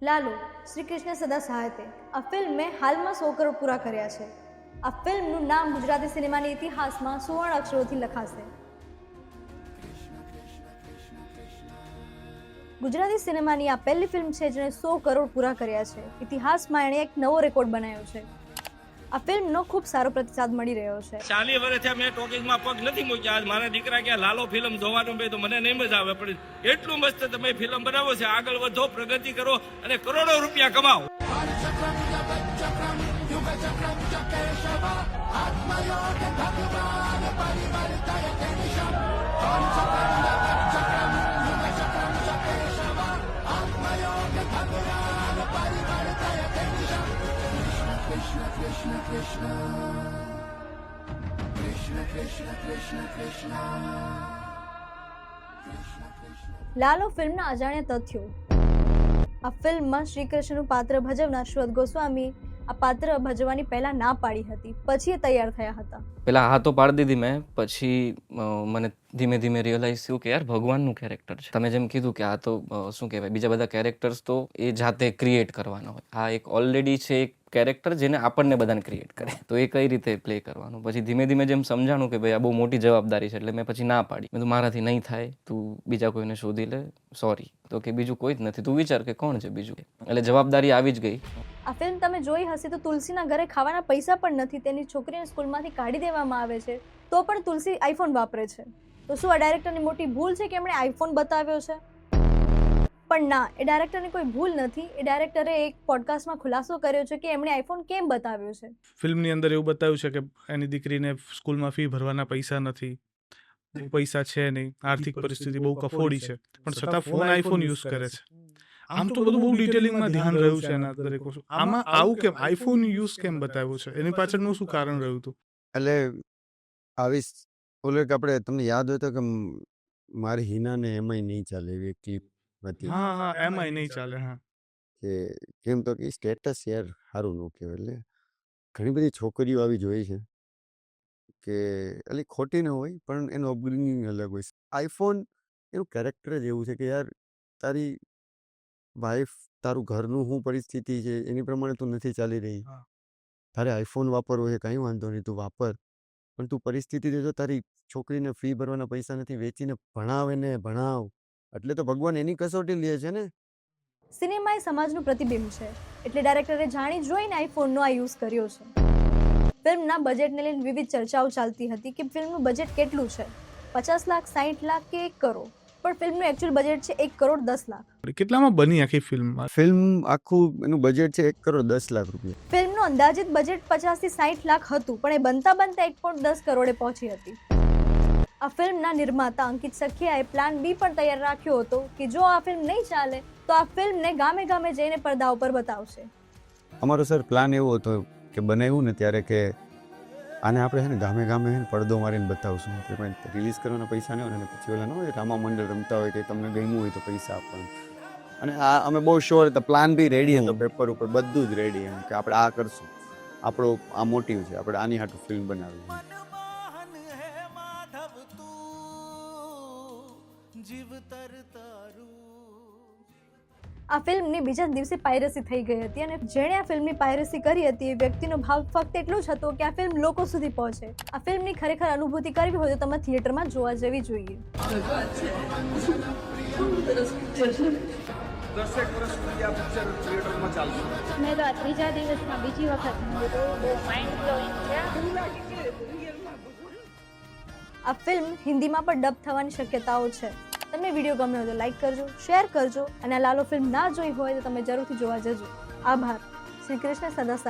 લાલો શ્રી કૃષ્ણ સદા સહાયતે આ ફિલ્મે હાલમાં 100 કરોડ પૂરા કર્યા છે. આ ફિલ્મનું નામ ગુજરાતી સિનેમાના ઇતિહાસમાં સુવર્ણ અક્ષરોથી લખાશે. ગુજરાતી સિનેમાની આ પહેલી ફિલ્મ છે જેણે 100 કરોડ પૂરા કર્યા છે. ઇતિહાસમાં એણે એક નવો રેકોર્ડ બનાવ્યો છે. આ ફિલ્મનો ખૂબ સારો પ્રતિસાદ મળી રહ્યો છે. 40 વર્ષથી મેં ટોકિંગમાં પગ નથી મૂક્યા. આજ મારા દીકરા કે લાલો ફિલ્મ જોવાનું બે તો મને નહીં મજા આવે, પણ એટલું મસ્ત તમે ફિલ્મ બનાવો છે. આગળ વધો, પ્રગતિ કરો અને કરોડો રૂપિયા કમાઓ. લાલો ફિલ્મના અજાણ્યા તથ્યો. આ ફિલ્મમાં શ્રી કૃષ્ણનું પાત્ર ભજવનાર શ્રવત ગોસ્વામી આ પાત્ર ભજવવાની પહેલા ના પાડી હતી, પછી એ તૈયાર થયા હતા. પેલા હા તો પાડી દીધી મેં, પછી મને ધીમે ધીમે રિયલાઇઝ થયું કે યાર ભગવાનનું કેરેક્ટર છે. તમે જેમ કીધું કે આ તો શું કહેવાય, બીજા બધા કેરેક્ટર્સ તો એ જાતે ક્રિએટ કરવાના હોય. આ એક ઓલરેડી છે એક કેરેક્ટર જેને આપણને બધાને ક્રિએટ કરે, તો એ કઈ રીતે પ્લે કરવાનું. પછી ધીમે ધીમે જેમ સમજાણું કે ભાઈ આ બહુ મોટી જવાબદારી છે, એટલે મેં પછી ના પાડી. મેં તો મારાથી નહીં થાય, તું બીજા કોઈને શોધી લે, સોરી. તો કે બીજું કોઈ જ નથી, તું વિચાર કે કોણ છે બીજું. એટલે જવાબદારી આવી જ ગઈ. આ ફિલ્મ તમે જોઈ હશે તો તુલસીના ઘરે ખાવાના પૈસા પણ નથી, તેની છોકરીને સ્કૂલમાંથી કાઢી દેવામાં આવે છે, તો પણ તુલસી આઈફોન વાપરે છે. તો શું આ ડાયરેક્ટરની મોટી ભૂલ છે કે એમણે આઈફોન બતાવ્યો છે? પણ ના, એ ડાયરેક્ટરની કોઈ ભૂલ નથી. એ ડાયરેક્ટરે એક પોડકાસ્ટમાં ખુલાસો કર્યો છે કે એમણે આઈફોન કેમ બતાવ્યો છે. ફિલ્મની અંદર એવું બતાવ્યું છે કે એની દીકરીને સ્કૂલમાં ફી ભરવાના પૈસા નથી, પૈસા છે નહીં, આર્થિક પરિસ્થિતિ બહુ કફોડી છે, પણ છતાં ફોન આઈફોન યુઝ કરે છે. આમ તો બધું બહુ ડિટેલિંગમાં ધ્યાન રહ્યું છે એના દરેક વસ્તુ. આમાં આવું કેમ આઈફોન યુઝ કેમ બતાવ્યું છે, એની પાછળનું શું કારણ રહ્યું હતું? એટલે આવી ઓલે કે આપણે તમને યાદ હોય તો કે મારી હિનાને એમાંય નહીં ચાલે એવી એક ક્લિપ હતી. હા હા, એમાંય નહીં ચાલે. હા, કે કેમ તો કે સ્ટેટસ યાર સારું ન કહેવાય. એટલે ઘણી બધી છોકરીઓ આવી જોઈ છે કે એટલે ખોટી ન હોય પણ એનું અપબ્રિંગિંગ અલગ હોય. આઈફોન એનું કેરેક્ટર જ એવું છે કે યાર તારી વાઈફ, તારું ઘરનું શું પરિસ્થિતિ છે એની પ્રમાણે તું નથી ચાલી રહી. તારે આઈફોન વાપરવો છે, કંઈ વાંધો નહીં, તું વાપર, પણ તું પરિસ્થિતિ જો તારી છોકરીને ફી ભરવાના પૈસા નથી, વેચીને ભણાવે ને ભણાવ, એટલે તો ભગવાન એની કસોટી લે છે ને. સિનેમા એ સમાજનું પ્રતિબિંબ છે, એટલે ડાયરેક્ટરે જાણી જોઈને આઈફોનનો આ યુઝ કર્યો છે. ફિલ્મના બજેટને લઈને વિવિધ ચર્ચાઓ ચાલતી હતી કે ફિલ્મનું બજેટ કેટલું છે, 50 લાખ, 60 લાખ કે 1 કરોડ. પણ ફિલ્મનું એકચ્યુઅલ બજેટ છે 1 કરોડ 10 લાખ. કેટલામાં બની આખી ફિલ્મમાં? ફિલ્મ આખું એનું બજેટ છે 1 કરોડ 10 લાખ રૂપિયા. ફિલ્મનું અંદાજિત બજેટ 50 થી 60 લાખ હતું, પણ એ બનતા 1.10 કરોડે પહોંચી હતી. આ ફિલ્મના નિર્માતા અંકિત સખિયાએ પ્લાન બી પણ તૈયાર રાખ્યો હતો કે જો આ ફિલ્મ નહીં ચાલે તો આ ફિલ્મને ગામે ગામે જઈને પડદા ઉપર બતાવશે. અમારો સર પ્લાન એવો હતો કે બનાવ્યું ને ત્યારે કે આને આપણે છે ને ગામે ગામે પડદો મારીને બતાવશું. આપણે રિલીઝ કરવાના પૈસા નહીં હોય ને પછી ઓલા ન હોય રામા મંડળ રમતા હોય કે તમને ગમ્યું હોય તો પૈસા આપવાનું. અને આ અમે બહુ શ્યોર હતા, પ્લાન બી રેડી હતો, પેપર ઉપર બધું જ રેડી, એમ કે આપણે આ કરશું, આપણો આ મોટિવ છે, આપણે આની હાટું ફિલ્મ બનાવી. આ ફિલ્મની બીજા દિવસે પાયરસી થઈ ગઈ હતી અને જેણે આ ફિલ્મની પાયરસી કરી હતી એ વ્યક્તિનો ભાવ ફક્ત એટલો જ હતો કે આ ફિલ્મ લોકો સુધી પહોંચે. આ ફિલ્મની ખરેખર અનુભૂતિ કરવી હોય તો તમે થિયેટરમાં જોવા જવી જોઈએ. મેં તો આ ત્રીજા દિવસમાં બીજી વખત બહુ માઇન્ડ બ્લોઈંગ છે. આ ફિલ્મ હિન્દીમાં પણ ડબ થવાની શક્યતાઓ છે. તમને વિડીયો ગમ્યો હોય તો લાઈક કરજો, શેર કરજો, અને આ લાલો ફિલ્મ ના જોઈ હોય તો તમે જરૂરથી જોવા જજો. આભાર. શ્રી કૃષ્ણ સદા